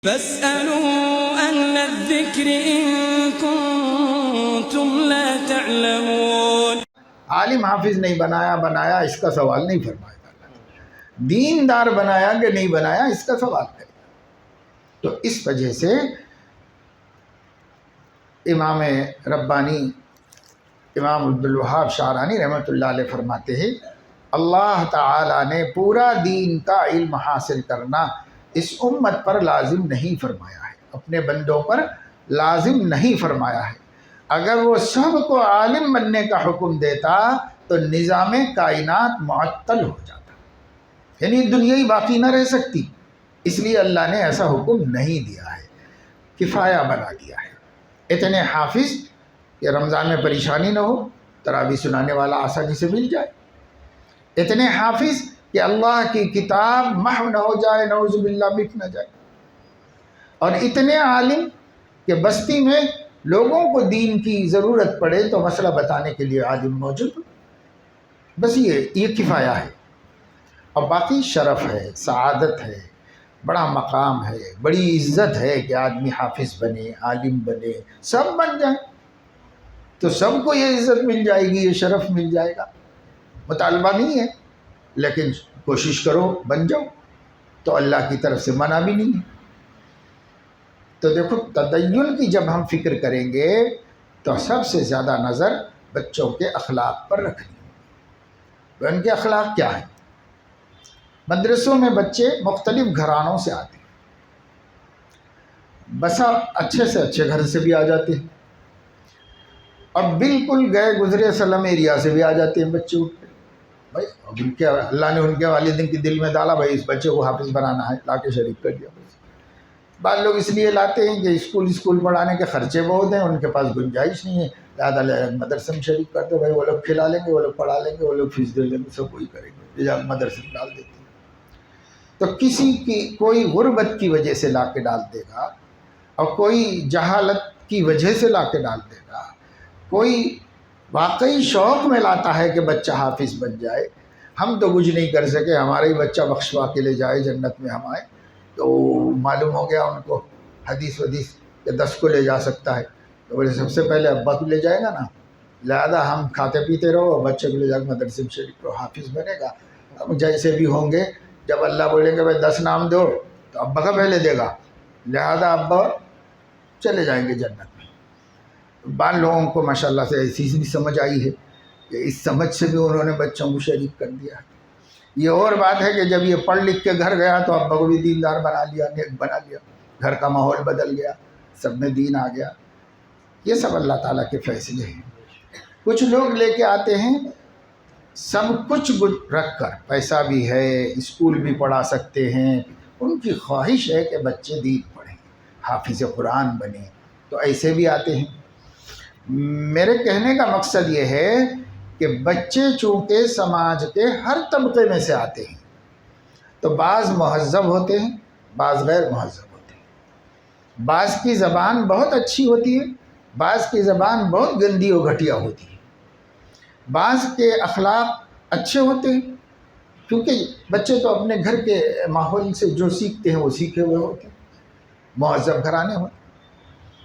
فاسألوا أهل الذكر إن كنتم لا تعلمون۔ عالم حافظ نہیں بنایا اس کا سوال نہیں فرمائے گا، دیندار بنایا کہ نہیں بنایا اس کا سوال کرے گا۔ تو اس وجہ سے امام ربانی امام عبدالوہاب شعرانی رحمۃ اللہ علیہ فرماتے ہیں اللہ تعالیٰ نے پورا دین کا علم حاصل کرنا اس امت پر لازم نہیں فرمایا ہے، اپنے بندوں پر لازم نہیں فرمایا ہے۔ اگر وہ سب کو عالم بننے کا حکم دیتا تو نظام کائنات معطل ہو جاتا، یعنی دنیا ہی باقی نہ رہ سکتی، اس لیے اللہ نے ایسا حکم نہیں دیا ہے، کفایہ بنا دیا ہے۔ اتنے حافظ کہ رمضان میں پریشانی نہ ہو، تراویح سنانے والا آسانی سے مل جائے، اتنے حافظ کہ اللہ کی کتاب محو نہ ہو جائے، نعوذ باللہ مٹ نہ جائے، اور اتنے عالم کہ بستی میں لوگوں کو دین کی ضرورت پڑے تو مسئلہ بتانے کے لیے عالم موجود ہو، بس یہ کفایہ ہے۔ اور باقی شرف ہے، سعادت ہے، بڑا مقام ہے، بڑی عزت ہے کہ آدمی حافظ بنے، عالم بنے، سب بن جائیں تو سب کو یہ عزت مل جائے گی، یہ شرف مل جائے گا۔ مطالبہ نہیں ہے لیکن کوشش کرو بن جاؤ، تو اللہ کی طرف سے منع بھی نہیں ہے۔ تو دیکھو تدین کی جب ہم فکر کریں گے تو سب سے زیادہ نظر بچوں کے اخلاق پر رکھنی ہے۔ ان کے اخلاق کیا ہیں؟ مدرسوں میں بچے مختلف گھرانوں سے آتے ہیں، بسا اچھے سے اچھے گھر سے بھی آ جاتے ہیں، اور بالکل گئے گزرے سلم ایریا سے بھی آ جاتے ہیں بچے اٹھ کے۔ بھائی اب ان کے اللہ نے ان کے والدین کے دل میں ڈالا بھائی اس بچے کو حافظ بنانا ہے، لا کے شریک کر دیا۔ بعض لوگ اس لیے لاتے ہیں کہ اسکول پڑھانے کے خرچے بہت ہیں، ان کے پاس گنجائش نہیں ہے، لہٰذا مدرسے میں شریک کر دو، بھائی وہ لوگ کھلا لیں گے، وہ لوگ پڑھا لیں گے، وہ لوگ فیس دے لیں گے، سب وہی کریں گے، جا مدرسے میں ڈال دیتے ہیں۔ تو کسی کی کوئی غربت کی وجہ سے لا کے ڈال دے گا، اور کوئی جہالت کی وجہ سے لا کے ڈال دے گا، کوئی واقعی شوق میں لاتا ہے کہ بچہ حافظ بن جائے۔ ہم تو کچھ نہیں کر سکے، ہمارا ہی بچہ بخشوا کے لے جائے جنت میں ہم آئے، تو معلوم ہو گیا ان کو حدیث کہ 10 کو لے جا سکتا ہے، تو بولے سب سے پہلے ابا کو لے جائے گا نا، لہذا ہم کھاتے پیتے رہو، بچے کو لے جا کے مدرسے میں شریک کرو، حافظ بنے گا۔ اب جیسے بھی ہوں گے جب اللہ بولیں گے بھائی 10 نام دو تو ابا کا پہلے دے گا، لہذا ابا چلے جائیں گے جنت میں۔ بعض لوگوں کو ماشاءاللہ سے ایسی بھی سمجھ آئی ہے کہ اس سمجھ سے بھی انہوں نے بچوں کو شریک کر دیا۔ یہ اور بات ہے کہ جب یہ پڑھ لکھ کے گھر گیا تو ابا کو بھی دیندار بنا لیا، نیک بنا لیا، گھر کا ماحول بدل گیا، سب میں دین آ گیا۔ یہ سب اللہ تعالیٰ کے فیصلے ہیں۔ کچھ لوگ لے کے آتے ہیں سب کچھ رکھ کر، پیسہ بھی ہے، اسکول بھی پڑھا سکتے ہیں، ان کی خواہش ہے کہ بچے دین پڑھیں، حافظ قرآن بنیں، تو ایسے بھی آتے ہیں۔ میرے کہنے کا مقصد یہ ہے کہ بچے چونکہ سماج کے ہر طبقے میں سے آتے ہیں، تو بعض مہذب ہوتے ہیں، بعض غیر مہذب ہوتے ہیں، بعض کی زبان بہت اچھی ہوتی ہے، بعض کی زبان بہت گندی و گھٹیا ہوتی ہے، بعض کے اخلاق اچھے ہوتے ہیں، کیونکہ بچے تو اپنے گھر کے ماحول سے جو سیکھتے ہیں وہ سیکھے ہوئے ہوتے ہیں، مہذب گھرانے ہوتے ہیں۔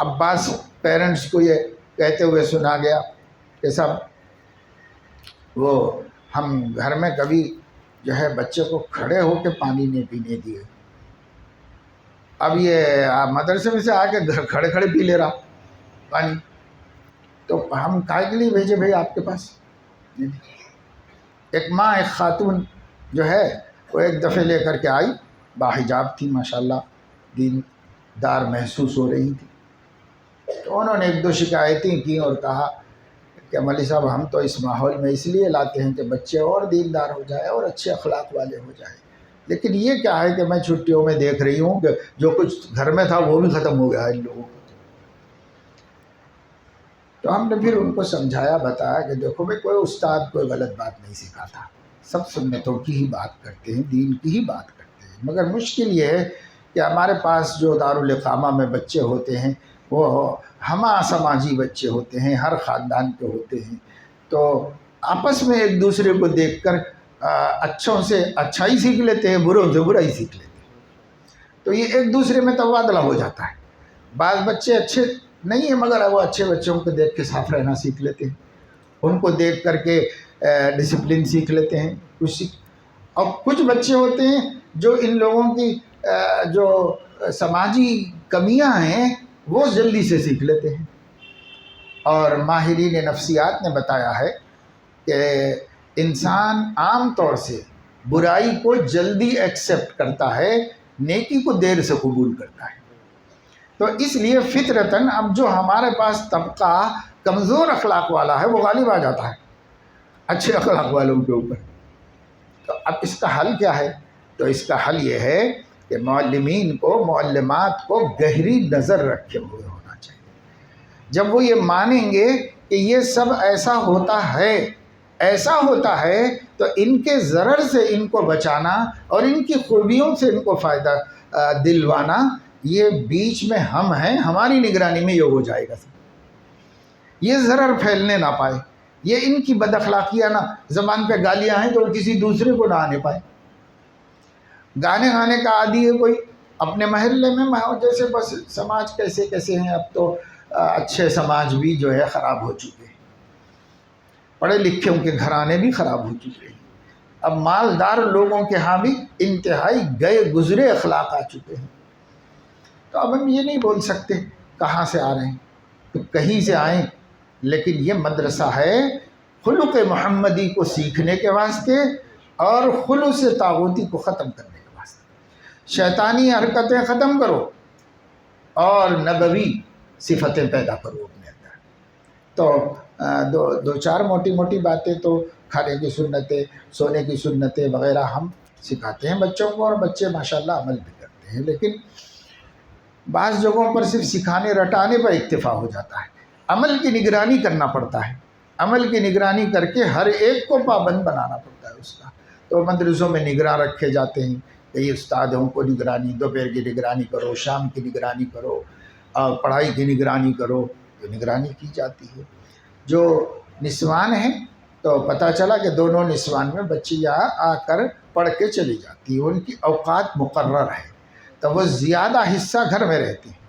اب بعض پیرنٹس کو یہ کہتے ہوئے سنا گیا کہ صاحب وہ ہم گھر میں کبھی جو ہے بچے کو کھڑے ہو کے پانی نہیں پینے دیے، اب یہ مدرسے میں سے آ کے کھڑے کھڑے پی لے رہا پانی، تو ہم کائے کے لیے بھیجے بھائی آپ کے پاس؟ ایک ماں ایک خاتون جو ہے وہ ایک دفعہ لے کر کے آئی، باحجاب تھی ماشاءاللہ، دین دار محسوس ہو رہی تھی، تو انہوں نے 1-2 شکایتیں کی اور کہا کہ مولوی صاحب ہم تو اس ماحول میں اس لیے لاتے ہیں کہ بچے اور دیندار ہو جائے اور اچھے اخلاق والے ہو جائیں، لیکن یہ کیا ہے کہ میں چھٹیوں میں دیکھ رہی ہوں کہ جو کچھ گھر میں تھا وہ بھی ختم ہو گیا ان لوگوں کو۔ تو ہم نے پھر ان کو سمجھایا، بتایا کہ دیکھو بھائی کوئی استاد کوئی غلط بات نہیں سکھاتا، سب سنتوں کی ہی بات کرتے ہیں، دین کی ہی بات کرتے ہیں، مگر مشکل یہ ہے کہ ہمارے پاس جو دارالاقامہ میں بچے ہوتے ہیں وہ ہمہ سماجی بچے ہوتے ہیں، ہر خاندان کے ہوتے ہیں، تو آپس میں ایک دوسرے کو دیکھ کر اچھوں سے اچھائی سیکھ لیتے ہیں، بروں سے برائی سیکھ لیتے ہیں۔ تو یہ ایک دوسرے میں تبادلہ ہو جاتا ہے. بعض بچے اچھے نہیں ہیں مگر وہ اچھے بچوں کو دیکھ کے صاف رہنا سیکھ لیتے ہیں، ان کو دیکھ کر کے ڈسپلن سیکھ لیتے ہیں اور کچھ بچے ہوتے ہیں جو ان لوگوں کی جو سماجی کمیاں ہیں وہ جلدی سے سیکھ لیتے ہیں. اور ماہرین نفسیات نے بتایا ہے کہ انسان عام طور سے برائی کو جلدی ایکسیپٹ کرتا ہے، نیکی کو دیر سے قبول کرتا ہے. تو اس لیے فطرتاً اب جو ہمارے پاس طبقہ کمزور اخلاق والا ہے وہ غالب آ جاتا ہے اچھے اخلاق والوں کے اوپر. تو اب اس کا حل کیا ہے؟ تو اس کا حل یہ ہے کہ معلمین کو، معلمات کو گہری نظر رکھے ہوئے ہونا چاہیے. جب وہ یہ مانیں گے کہ یہ سب ایسا ہوتا ہے تو ان کے ضرر سے ان کو بچانا اور ان کی خوبیوں سے ان کو فائدہ دلوانا، یہ بیچ میں ہم ہیں، ہماری نگرانی میں یہ ہو جائے گا. یہ ضرر پھیلنے نہ پائے، یہ ان کی بد اخلاقیاں نہ، زبان پہ گالیاں ہیں تو کسی دوسرے کو نہ آنے پائے. گانے کا عادی ہے کوئی اپنے محلے میں، جیسے بس سماج کیسے کیسے ہیں. اب تو اچھے سماج بھی جو ہے خراب ہو چکے ہیں، پڑھے لکھوں کے گھرانے بھی خراب ہو چکے ہیں. اب مالدار لوگوں کے ہاں بھی انتہائی گئے گزرے اخلاق آ چکے ہیں. تو اب ہم یہ نہیں بول سکتے کہاں سے آ رہے ہیں، تو کہیں سے آئیں، لیکن یہ مدرسہ ہے خلق محمدی کو سیکھنے کے واسطے اور خلوص طاغوتی کو ختم کرنے کے واسطے. شیطانی حرکتیں ختم کرو اور نبوی صفتیں پیدا کرو اپنے اندر. تو دو چار موٹی باتیں تو کھانے کی سنتیں، سونے کی سنتیں وغیرہ ہم سکھاتے ہیں بچوں کو، اور بچے ماشاءاللہ عمل بھی کرتے ہیں. لیکن بعض جگہوں پر صرف سکھانے رٹانے پر اکتفا ہو جاتا ہے. عمل کی نگرانی کرنا پڑتا ہے، عمل کی نگرانی کر کے ہر ایک کو پابند بنانا پڑتا ہے اس کا. تو مدرسوں میں نگراں رکھے جاتے ہیں کہ یہ استادوں کو نگرانی، دوپہر کی نگرانی کرو، شام کی نگرانی کرو، اور پڑھائی کی نگرانی کرو. تو نگرانی کی جاتی ہے. جو نسوان ہیں تو پتہ چلا کہ دونوں نسوان میں بچی یہاں آ کر پڑھ کے چلی جاتی ہے، ان کی اوقات مقرر ہے، تو وہ زیادہ حصہ گھر میں رہتی ہیں.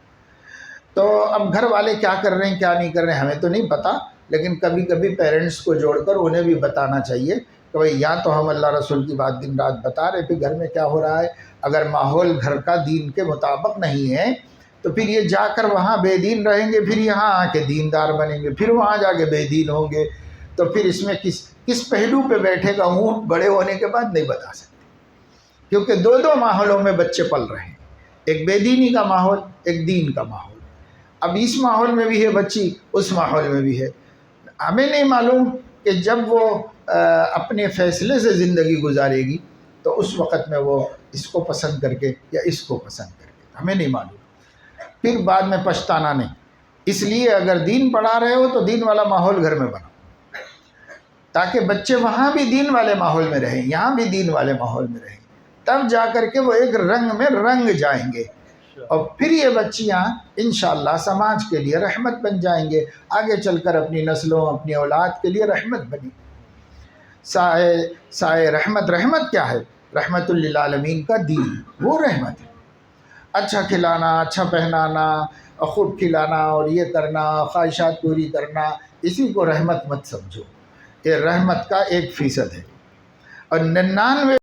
تو اب گھر والے کیا کر رہے ہیں کیا نہیں کر رہے ہیں ہمیں تو نہیں پتہ، لیکن کبھی کبھی پیرنٹس کو جوڑ کر انہیں بھی بتانا چاہیے کہ بھئی یا تو ہم اللہ رسول کی بات دن رات بتا رہے پھر گھر میں کیا ہو رہا ہے. اگر ماحول گھر کا دین کے مطابق نہیں ہے تو پھر یہ جا کر وہاں بے دین رہیں گے، پھر یہاں آ کے دیندار بنیں گے، پھر وہاں جا کے بے دین ہوں گے. تو پھر اس میں کس پہلو پہ بیٹھے گا اونٹ بڑے ہونے کے بعد نہیں بتا سکتے، کیونکہ دو ماحولوں میں بچے پل رہے ہیں، ایک بے دینی کا ماحول، ایک دین کا ماحول. اب اس ماحول میں بھی ہے بچی، اس ماحول میں بھی ہے. ہمیں نہیں معلوم کہ جب وہ اپنے فیصلے سے زندگی گزارے گی تو اس وقت میں وہ اس کو پسند کر کے یا اس کو پسند کر کے، ہمیں نہیں معلوم. پھر بعد میں پچھتانا نہیں. اس لیے اگر دین پڑھا رہے ہو تو دین والا ماحول گھر میں بناؤ، تاکہ بچے وہاں بھی دین والے ماحول میں رہیں، یہاں بھی دین والے ماحول میں رہیں. تب جا کر کے وہ ایک رنگ میں رنگ جائیں گے، اور پھر یہ بچیاں انشاءاللہ سماج کے لیے رحمت بن جائیں گے. آگے چل کر اپنی نسلوں، اپنی اولاد کے لیے رحمت بنی. سائے رحمت کیا ہے؟ رحمت للعالمین کا دین، وہ رحمت ہے. اچھا کھلانا، اچھا پہنانا، خوب کھلانا اور یہ کرنا، خواہشات پوری کرنا، اسی کو رحمت مت سمجھو. یہ رحمت کا 1% ہے، اور 99